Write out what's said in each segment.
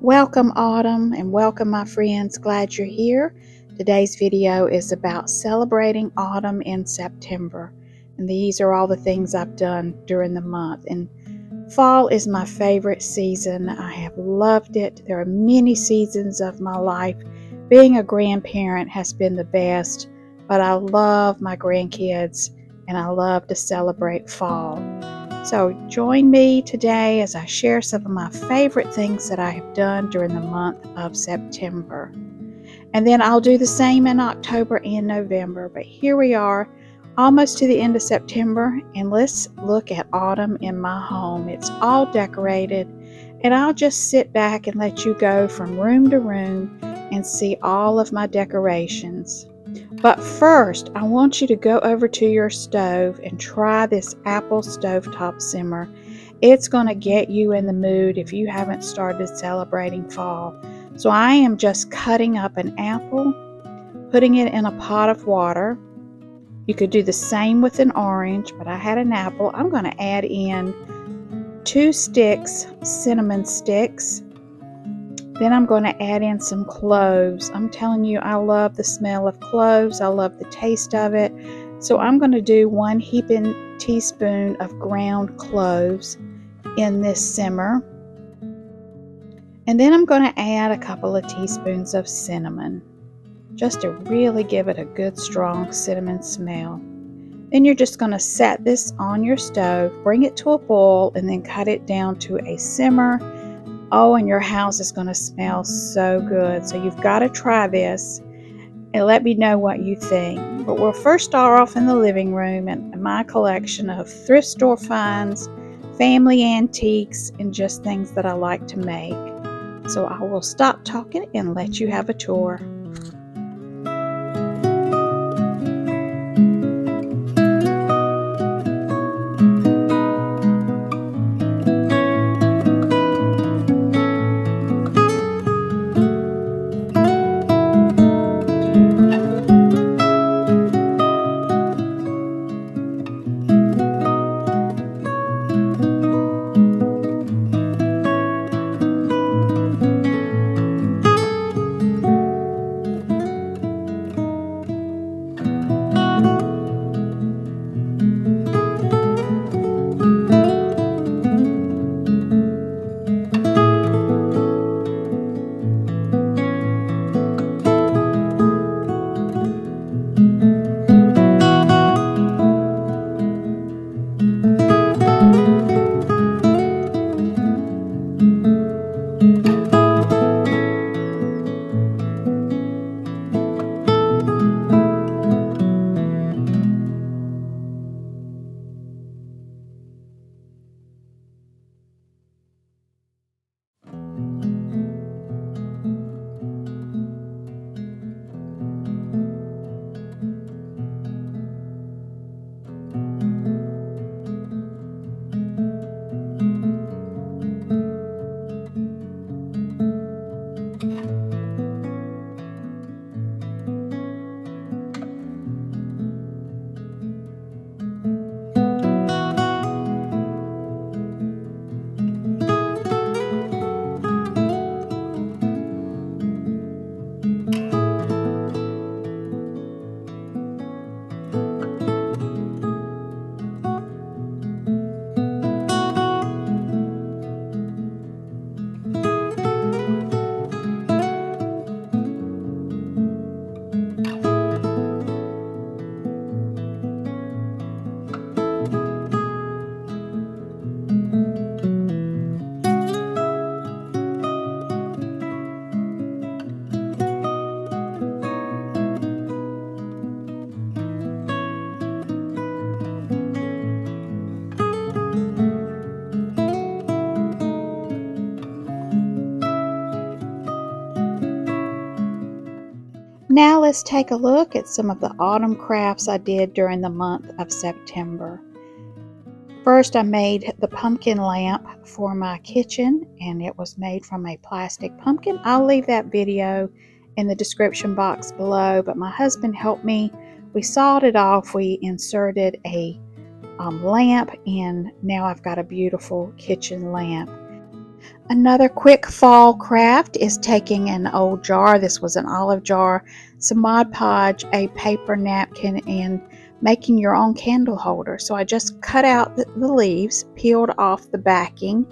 Welcome autumn and welcome my friends, glad you're here. Today's video is about celebrating autumn in September, and these are all the things I've done during the month. And fall is my favorite season. I have loved it. There are many seasons of my life. Being a grandparent has been the best, but I love my grandkids and I love to celebrate fall. So join me today as I share some of my favorite things that I have done during the month of September. And then I'll do the same in October and November. But here we are, almost to the end of September, and let's look at autumn in my home. It's all decorated, and I'll just sit back and let you go from room to room and see all of my decorations. But first, I want you to go over to your stove and try this apple stovetop simmer. It's going to get you in the mood if you haven't started celebrating fall. So I am just cutting up an apple, putting it in a pot of water. You could do the same with an orange, but I had an apple. I'm going to add in 2 sticks, cinnamon sticks. Then I'm going to add in some cloves. I'm telling you, I love the smell of cloves. I love the taste of it. So I'm going to do 1 heaping teaspoon of ground cloves in this simmer. And then I'm going to add a couple of teaspoons of cinnamon, just to really give it a good strong cinnamon smell. Then you're just going to set this on your stove, bring it to a boil, and then cut it down to a simmer. Oh, and your house is going to smell so good. So you've got to try this and let me know what you think. But we'll first start off in the living room and my collection of thrift store finds, family antiques, and just things that I like to make. So I will stop talking and let you have a tour. Now let's take a look at some of the autumn crafts I did during the month of September. First, I made the pumpkin lamp for my kitchen, and it was made from a plastic pumpkin. I'll leave that video in the description box below, but my husband helped me. We sawed it off, we inserted a lamp, and now I've got a beautiful kitchen lamp. Another quick fall craft is taking an old jar, this was an olive jar, some Mod Podge, a paper napkin, and making your own candle holder. So I just cut out the leaves, peeled off the backing,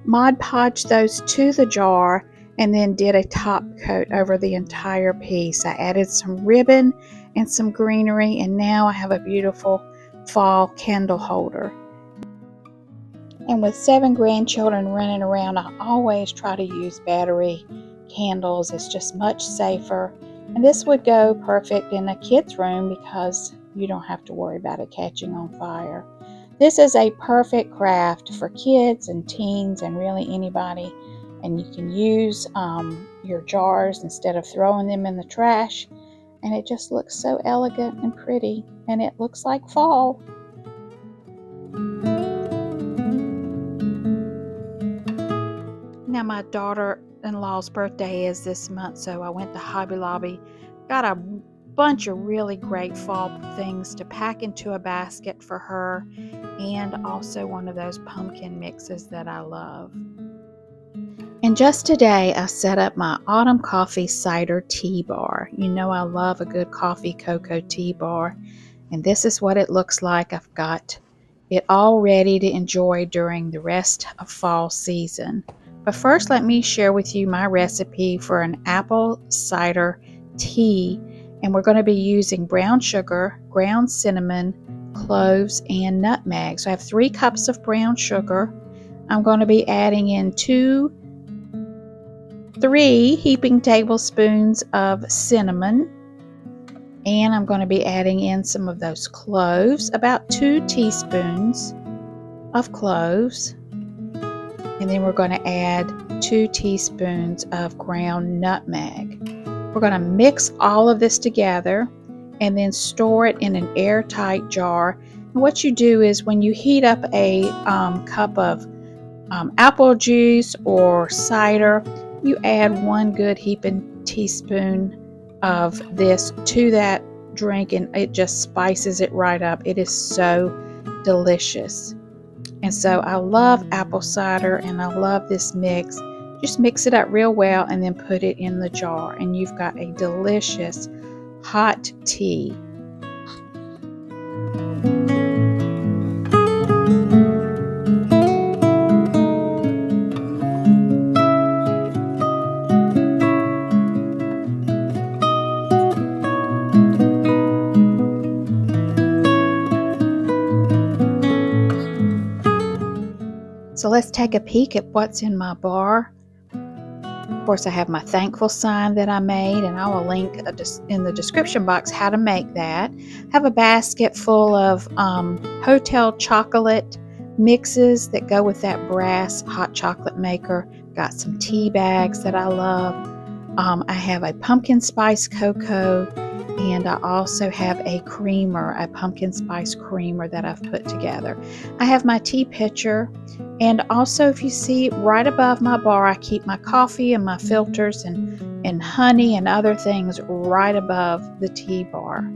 Mod Podged those to the jar, and then did a top coat over the entire piece. I added some ribbon and some greenery, and now I have a beautiful fall candle holder. And with 7 grandchildren running around, I always try to use battery candles. It's just much safer. And this would go perfect in a kid's room because you don't have to worry about it catching on fire. This is a perfect craft for kids and teens and really anybody. And you can use your jars instead of throwing them in the trash. And it just looks so elegant and pretty. And it looks like fall. Now my daughter-in-law's birthday is this month, so I went to Hobby Lobby, got a bunch of really great fall things to pack into a basket for her, and also one of those pumpkin mixes that I love. And just today I set up my autumn coffee cider tea bar. You know I love a good coffee cocoa tea bar, and this is what it looks like. I've got it all ready to enjoy during the rest of fall season. But first, let me share with you my recipe for an apple cider tea. And we're going to be using brown sugar, ground cinnamon, cloves, and nutmeg. So I have 3 cups of brown sugar. I'm going to be adding in 3 heaping tablespoons of cinnamon. And I'm going to be adding in some of those cloves, about 2 teaspoons of cloves. And then we're going to add 2 teaspoons of ground nutmeg. We're going to mix all of this together and then store it in an airtight jar. And what you do is when you heat up a cup of apple juice or cider, you add 1 good heaping teaspoon of this to that drink, and it just spices it right up. It is so delicious. And so I love apple cider and I love this mix. Just mix it up real well and then put it in the jar, and you've got a delicious hot tea. So let's take a peek at what's in my bar. Of course, I have my thankful sign that I made, and I will link in the description box how to make that. I have a basket full of hotel chocolate mixes that go with that brass hot chocolate maker. Got some tea bags that I love. I have a pumpkin spice cocoa, and I also have a creamer, a pumpkin spice creamer that I've put together. I have my tea pitcher, and also if you see right above my bar, I keep my coffee and my filters and honey and other things right above the tea bar.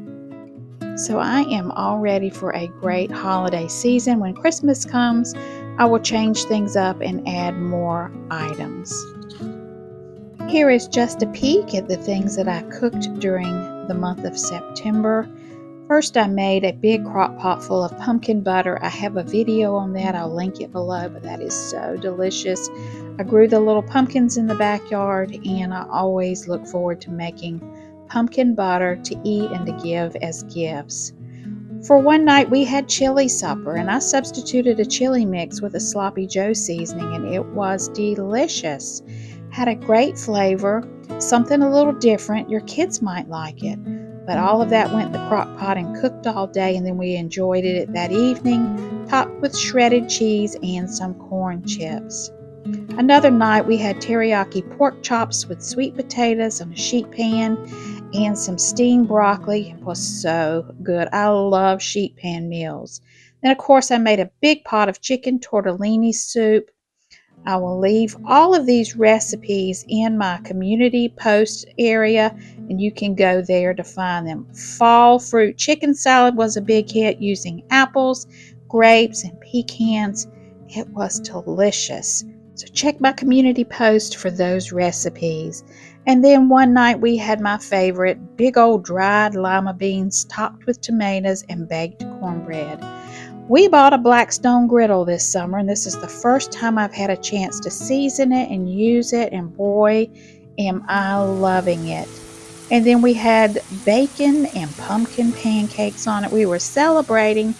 So I am all ready for a great holiday season. When Christmas comes, I will change things up and add more items. Here is just a peek at the things that I cooked during the month of September. First, I made a big crock pot full of pumpkin butter. I have a video on that. I'll link it below, but that is so delicious. I grew the little pumpkins in the backyard, and I always look forward to making pumpkin butter to eat and to give as gifts. For one night, we had chili supper, and I substituted a chili mix with a Sloppy Joe seasoning, and it was delicious. Had a great flavor, something a little different. Your kids might like it. But all of that went in the crock pot and cooked all day, and then we enjoyed it that evening, topped with shredded cheese and some corn chips. Another night we had teriyaki pork chops with sweet potatoes on a sheet pan and some steamed broccoli. It was so good. I love sheet pan meals. Then of course I made a big pot of chicken tortellini soup. I will leave all of these recipes in my community post area, and you can go there to find them. Fall fruit chicken salad was a big hit using apples, grapes, and pecans. It was delicious. So check my community post for those recipes. And then one night we had my favorite, big old dried lima beans topped with tomatoes and baked cornbread. We bought a Blackstone griddle this summer, and this is the first time I've had a chance to season it and use it, and boy, am I loving it. And then we had bacon and pumpkin pancakes on it. We were celebrating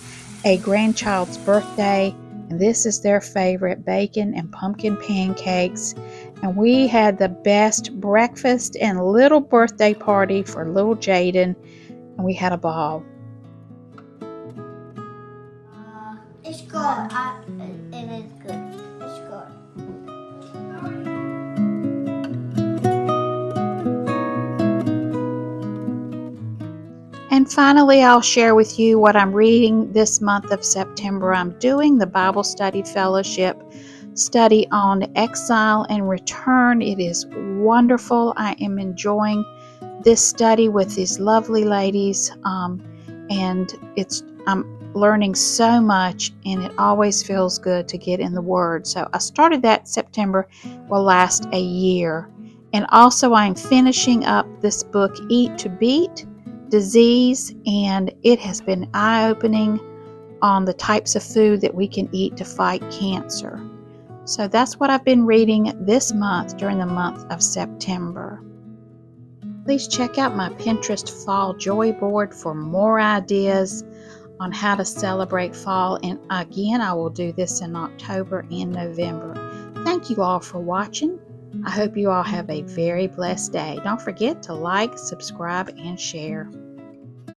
a grandchild's birthday, and this is their favorite, bacon and pumpkin pancakes. And we had the best breakfast and little birthday party for little Jaden, and we had a ball. It's good. It is good. It's good. And finally, I'll share with you what I'm reading this month of September. I'm doing the Bible Study Fellowship study on exile and return. It is wonderful. I am enjoying this study with these lovely ladies, and I'm learning so much, and it always feels good to get in the Word. So I started that September, will last a year. And also I'm finishing up this book, Eat to Beat Disease, and it has been eye-opening on the types of food that we can eat to fight cancer. So that's what I've been reading this month during the month of September. Please check out my Pinterest Fall Joy Board for more ideas on how to celebrate fall. And again, I will do this in October and November. Thank you all for watching. I hope you all have a very blessed day. Don't forget to like, subscribe, and share.